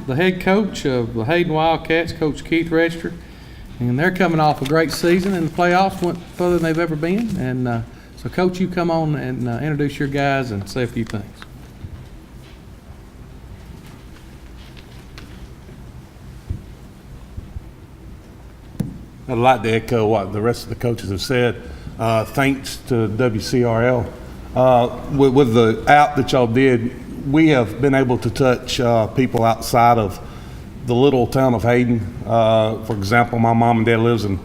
the head coach of the Hayden Wildcats, Coach Keith Register. And they're coming off a great season, and the playoffs went further than they've ever been. And so, Coach, you come on and introduce your guys and say a few things. I'd like to echo what the rest of the coaches have said. Thanks to WCRL. With the app that y'all did, we have been able to touch people outside of the little town of Hayden. For example, my mom and dad lives in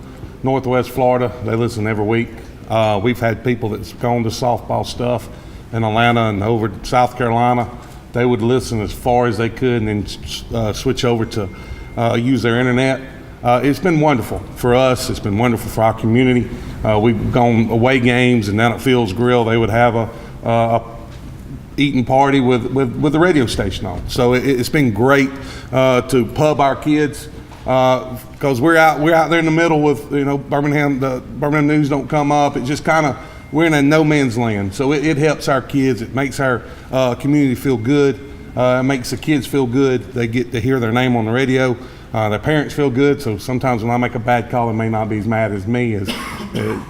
Northwest Florida. They listen every week. We've had people that's gone to softball stuff in Atlanta and over South Carolina. They would listen as far as they could and then switch over to use their internet. It's been wonderful for us. It's been wonderful for our community. We've gone away games, and down at Fields Grill, they would have a eating party with the radio station on. So it's been great to pub our kids because we're out there in the middle with Birmingham. The Birmingham news don't come up. It just kind of, we're in a no man's land. So it helps our kids. It makes our community feel good. It makes the kids feel good. They get to hear their name on the radio. Their parents feel good, so sometimes when I make a bad call, they may not be as mad as me as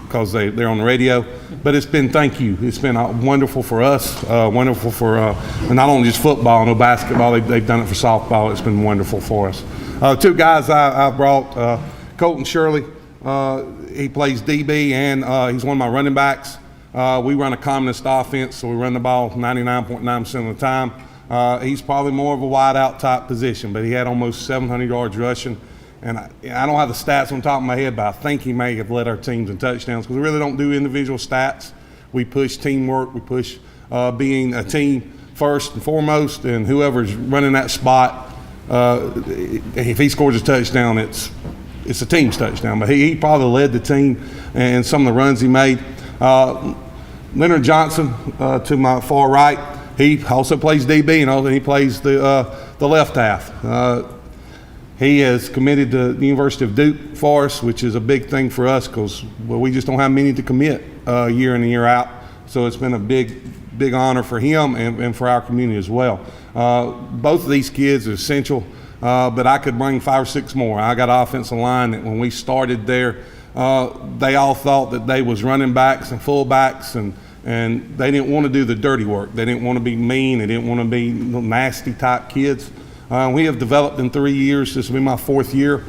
because they're on the radio. But it's been, thank you. It's been wonderful for us, wonderful for not only just football, no basketball. They've done it for softball. It's been wonderful for us. Two guys I brought, Colton Shirley. He plays DB, and he's one of my running backs. We run a communist offense, so we run the ball 99.9% of the time. He's probably more of a wide-out type position, but he had almost 700 yards rushing. And I don't have the stats on top of my head, but I think he may have led our teams in touchdowns because we really don't do individual stats. We push teamwork. We push being a team first and foremost, and whoever's running that spot, if he scores a touchdown, it's a team's touchdown. But he probably led the team and some of the runs he made. Leonard Johnson to my far right. He also plays DB, and he plays the left half. He is committed to the University of Duke for us, which is a big thing for us because we just don't have many to commit year in and year out. So it's been a big honor for him and for our community as well. Both of these kids are essential, but I could bring 5 or 6 more. I got an offensive line that when we started there, they all thought that they was running backs and fullbacks, and they didn't want to do the dirty work. They didn't want to be mean. They didn't want to be nasty type kids. We have developed in 3 years, this will be my 4th year,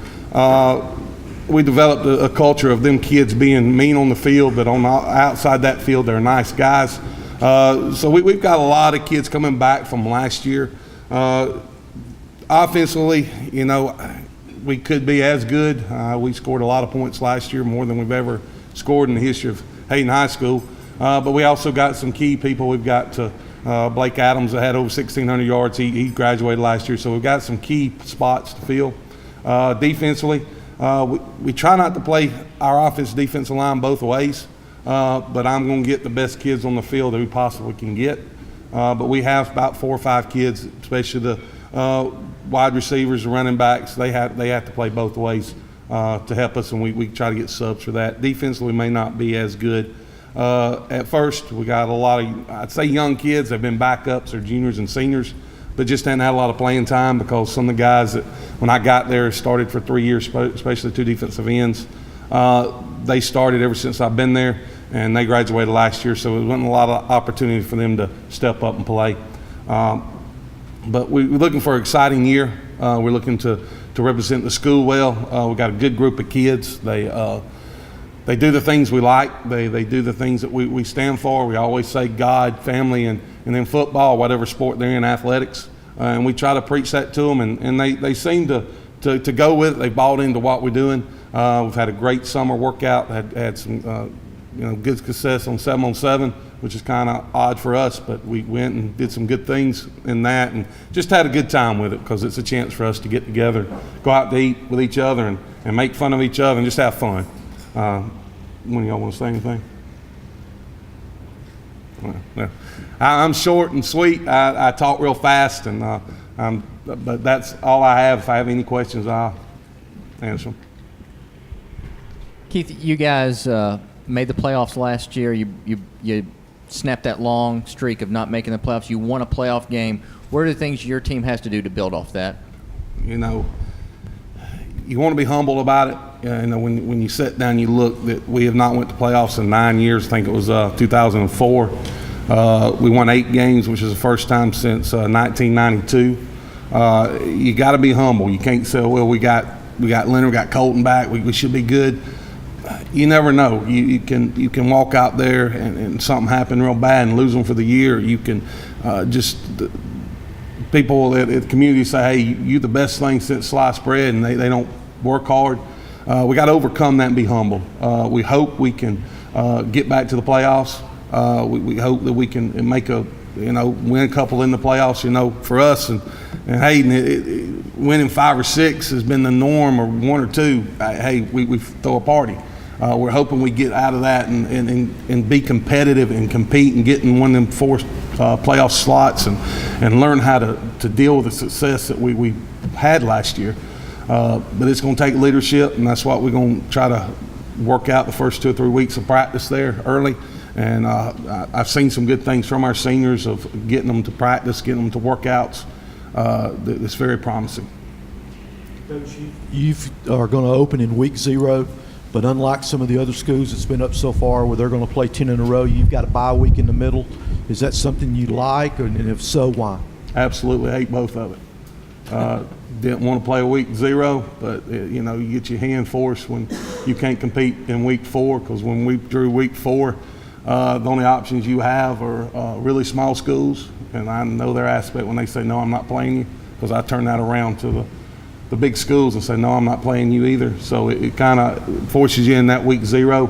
we developed a culture of them kids being mean on the field, but on the outside that field, they're nice guys. So we've got a lot of kids coming back from last year. Offensively, we could be as good. We scored a lot of points last year, more than we've ever scored in the history of Hayden High School. But we also got some key people. We've got Blake Adams that had over 1,600 yards. He graduated last year, so we've got some key spots to fill. Defensively, we try not to play our offensive defensive line both ways, but I'm going to get the best kids on the field that we possibly can get. But we have about 4 or 5 kids, especially the wide receivers, the running backs. They have to play both ways to help us, and we try to get subs for that. Defensively, may not be as good. At first, we got a lot of, I'd say, young kids. They've been backups or juniors and seniors, but just hadn't had a lot of playing time because some of the guys that, when I got there, started for 3 years, especially the 2 defensive ends. They started ever since I've been there, and they graduated last year, so it wasn't a lot of opportunity for them to step up and play. But we're looking for an exciting year. We're looking to represent the school well. We've got a good group of kids. They do the things we like. They do the things that we stand for. We always say God, family, and then football, whatever sport they're in, athletics. And we try to preach that to them, and they seem to go with it. They bought into what we're doing. We've had a great summer workout. Had some good success on 7-on-7, which is kind of odd for us, but we went and did some good things in that, and just had a good time with it because it's a chance for us to get together, go out to eat with each other, and make fun of each other and just have fun. One of y'all want to say anything? No. I'm short and sweet. I talk real fast, but that's all I have. If I have any questions, I'll answer them. Keith, you guys made the playoffs last year. You snapped that long streak of not making the playoffs. You won a playoff game. What are the things your team has to do to build off that? you know, you want to be humble about it. You know, when you sit down, you look that we have not went to playoffs in 9 years. I think it was 2004. We won 8 games, which is the first time since 1992. You got to be humble. You can't say, well, we got Leonard, we got Colton back, we should be good. You never know. You can walk out there and something happen real bad and lose them for the year. You can people at the community say, hey, you the best thing since sliced bread, and they don't work hard. We got to overcome that and be humble. We hope we can get back to the playoffs. We hope that we can make win a couple in the playoffs. You know, for us and Hayden, winning 5 or 6 has been the norm, or 1 or 2. Hey, we throw a party. We're hoping we get out of that and be competitive and compete and get in one of them 4 playoff slots and learn how to deal with the success that we had last year. But it's going to take leadership, and that's what we're going to try to work out the first 2 or 3 weeks of practice there early. And I've seen some good things from our seniors of getting them to practice, getting them to workouts. It's very promising. Coach, you are going to open in week 0, but unlike some of the other schools that's been up so far where they're going to play 10 in a row, you've got a bye week in the middle. Is that something you like, and if so, why? Absolutely hate both of it. Didn't want to play a week 0, but you get your hand forced when you can't compete in week 4, because when we drew week 4, the only options you have are really small schools, and I know their aspect when they say, no, I'm not playing you, because I turn that around to the big schools and say, no, I'm not playing you either. So it kind of forces you in that week 0.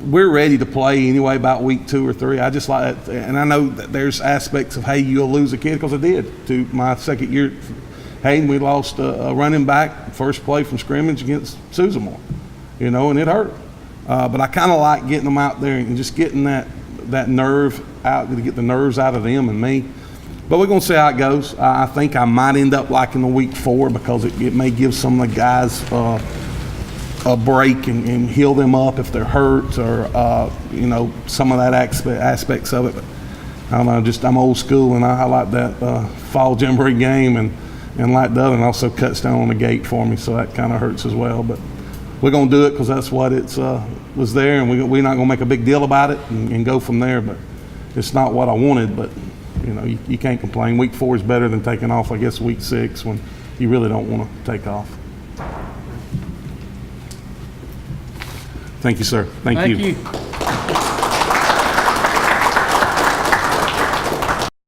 We're ready to play anyway about week 2 or 3. I just like that, and I know that there's aspects of, hey, you'll lose a kid, because I did. To my second year, Hayden, we lost a running back first play from scrimmage against Susamore, and it hurt. But I kind of like getting them out there and just getting that nerve out, to get the nerves out of them and me. But we're going to see how it goes. I think I might end up liking the week 4, because it may give some of the guys a break and heal them up if they're hurt, or some of that aspects of it. But I don't know, I'm old school, and I like that fall jamboree game, and like the other, and also cuts down on the gate for me, so that kind of hurts as well. But we're going to do it because that's what it was there, and we're not going to make a big deal about it and go from there. But it's not what I wanted, but you can't complain. Week 4 is better than taking off, I guess, week 6 when you really don't want to take off. Thank you, sir. Thank you.